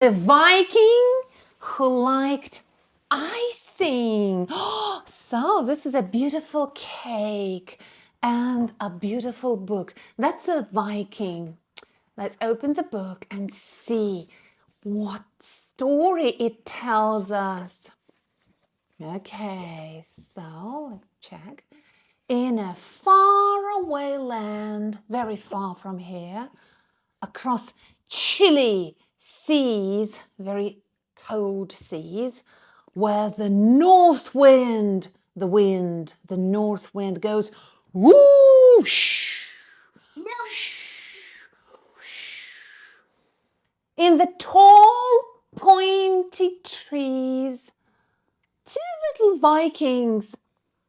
The Viking who liked icing. So this is a beautiful cake and a beautiful book. That's the Viking. Let's open the book and see what story it tells us. Okay, so let's check. In a faraway land, very far from here, across chilly seas, very cold seas, where the north wind, the north wind goes whoosh, whoosh, whoosh. In the tall, pointy trees, two little Vikings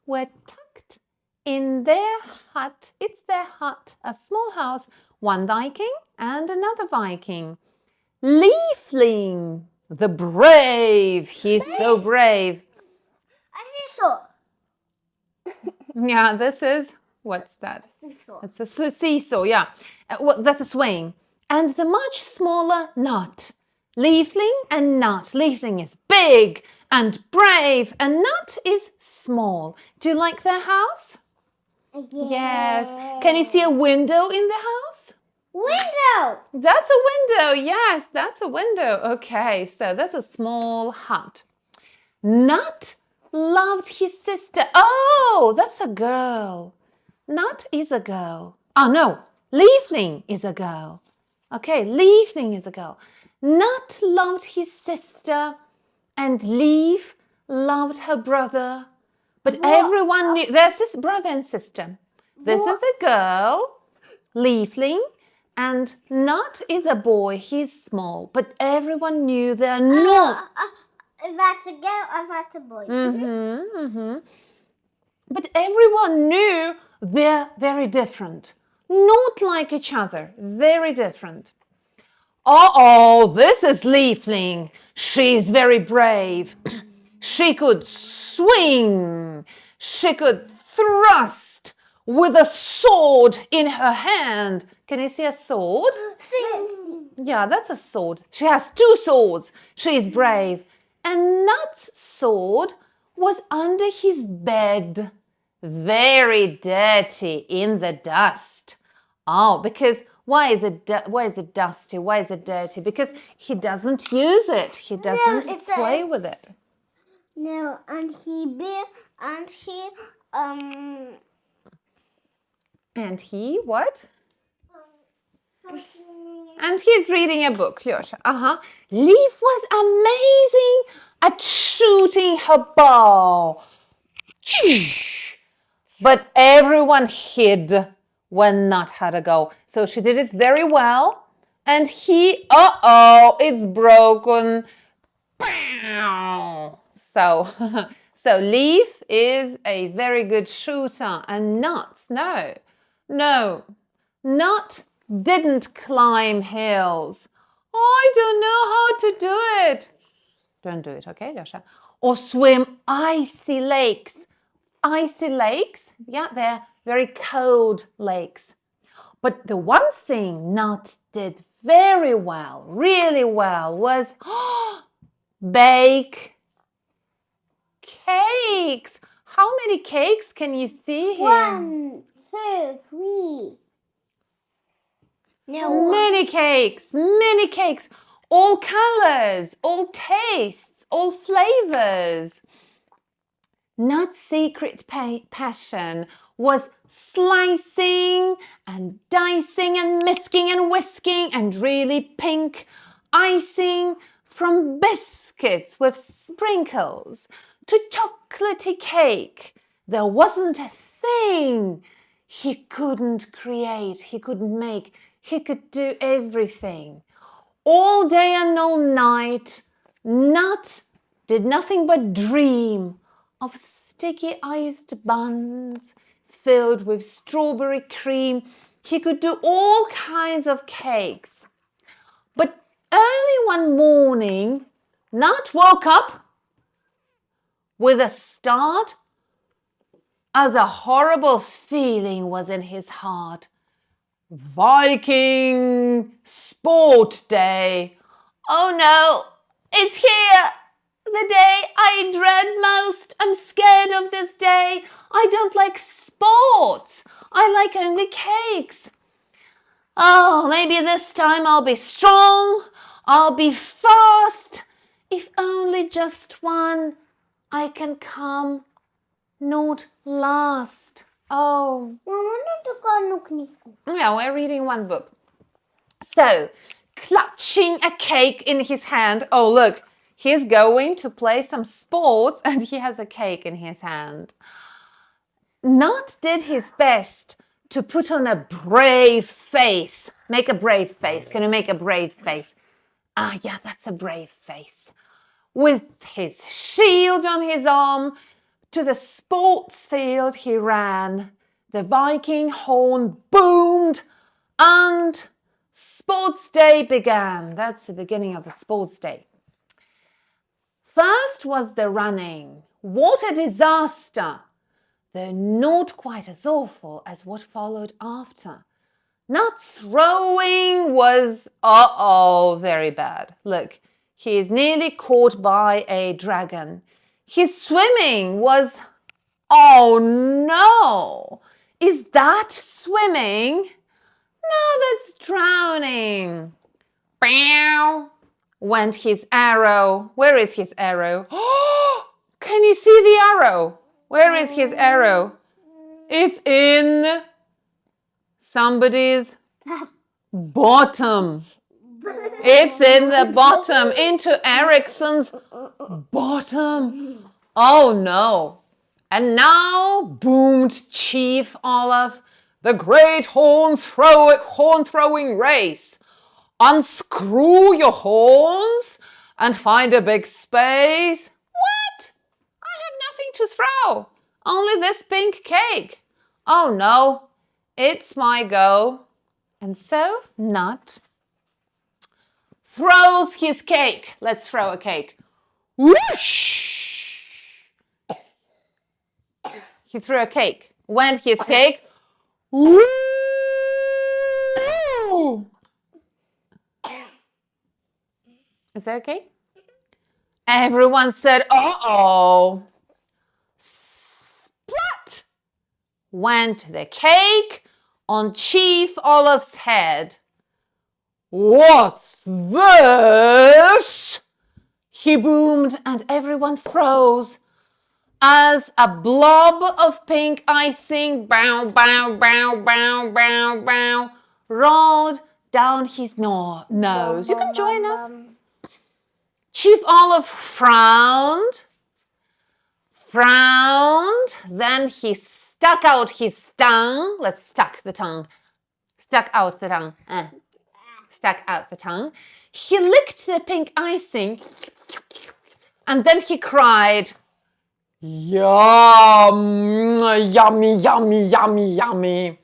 were tucked in their hut. It's their hut, a small house, one Viking and another Viking. Leafling, the brave, he's so brave. I see so. Yeah, this is, what's that? It's a seesaw, yeah. Well, that's a swing. And the much smaller Nut. Leafling and Nut. Leafling is big and brave, and Nut is small. Do you like their house? Yes. Can you see a window in the house? Window. That's a window. Yes, that's a window. Okay, so that's a small hut. Nut loved his sister. Oh, that's a girl. Nut is a girl. Oh, no, Leafling is a girl. Okay, Leafling is a girl. Nut loved his sister and Leaf loved her brother. But everyone knew, there's this brother and sister. This is a girl, Leafling, and Nut is a boy. He's small, but everyone knew they're not. That's a girl or that's a boy? But everyone knew they're very different. Not like each other, very different. Uh-oh, this is Leafling. She's very brave. She could swing. She could thrust with a sword in her hand. Can you see a sword? Yeah, that's a sword. She has two swords. She's brave. And Nut's sword was under his bed, very dirty in the dust. Oh, because why is it dusty? Why is it dirty? Because he doesn't use it. He doesn't play with it. No, and he what? And he's reading a book, Lyosha. Leaf was amazing at shooting her bow. But everyone hid when Nut had a go. So she did it very well. And it's broken. So Leaf is a very good shooter. And Nut, no, Nut didn't climb hills. I don't know how to do it. Don't do it, okay, Lyosha? Or swim icy lakes. Icy lakes, yeah, they're very cold lakes. But the one thing Nut did very well, really well, was bake cakes. How many cakes can you see here? 1, 2, 3. No. Many cakes, all colors, all tastes, all flavors. Nut's secret passion was slicing and dicing and misking and whisking and really pink icing, from biscuits with sprinkles to chocolatey cake. There wasn't a thing he couldn't create, he couldn't make. He could do everything. All day and all night, Nut did nothing but dream of sticky iced buns filled with strawberry cream. He could do all kinds of cakes. But early one morning, Nut woke up with a start as a horrible feeling was in his heart. Viking sport day. Oh no, it's here. The day I dread most. I'm scared of this day. I don't like sports. I like only cakes. Oh, maybe this time I'll be strong. I'll be fast. If only just one, I can come, not last. Oh. Yeah, we're reading one book. So, clutching a cake in his hand. Oh, look, he's going to play some sports and he has a cake in his hand. Nut did his best to put on a brave face. Make a brave face. Can you make a brave face? Ah, yeah, that's a brave face. With his shield on his arm, to the sports field he ran. The Viking horn boomed and sports day began. That's the beginning of a sports day. First was the running. What a disaster! Though not quite as awful as what followed after. Nut's rowing was, very bad. Look, he is nearly caught by a dragon. His swimming was, oh no! Is that swimming? No, that's drowning. Bow, went his arrow. Where is his arrow? Oh, can you see the arrow? Where is his arrow? It's in somebody's bottom. It's in the bottom, into Ericsson's bottom. Oh no. And now boomed Chief Olaf, the great horn-throwing race. Unscrew your horns and find a big space. What? I have nothing to throw. Only this pink cake. Oh no, it's my go. And so Nut throws his cake. Let's throw a cake. Whoosh! He threw a cake. Went his cake. Woo! Is that okay? Everyone said, uh-oh. Splat! Went the cake on Chief Olaf's head. What's this? He boomed and everyone froze as a blob of pink icing, bow, bow, bow, bow, bow, bow, rolled down his nose. You can join us. Chief Olaf frowned, then he stuck out his tongue. Let's stuck the tongue. Stuck out the tongue. Stuck out the tongue. He licked the pink icing and then he cried, yum, yummy, yummy, yummy, yummy.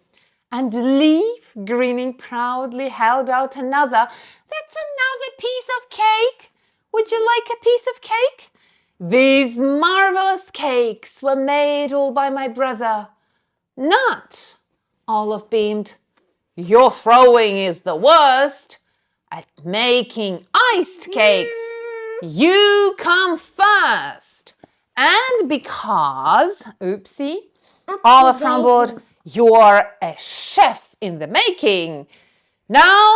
And Leaf, grinning proudly, held out another. That's another piece of cake. Would you like a piece of cake? These marvelous cakes were made all by my brother. Nut, Olaf beamed. Your throwing is the worst. At making iced cakes, you come first. And because, oopsie, Olaf rumbled, you're a chef in the making. Now,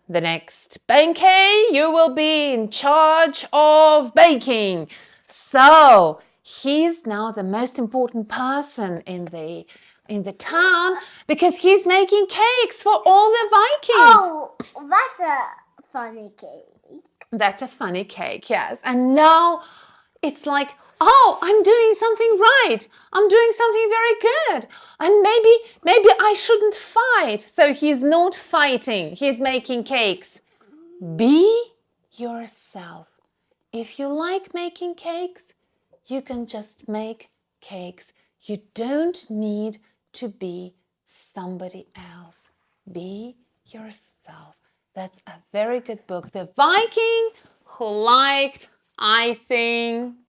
the next Benkei, you will be in charge of baking. So, he's now the most important person in the town because he's making cakes for all the Vikings. Oh, that's a funny cake. That's a funny cake, yes. And now it's like, oh, I'm doing something right. I'm doing something very good. And maybe I shouldn't fight. So he's not fighting. He's making cakes. Be yourself. If you like making cakes, you can just make cakes. You don't need to be somebody else. Be yourself. That's a very good book. The Viking who liked icing.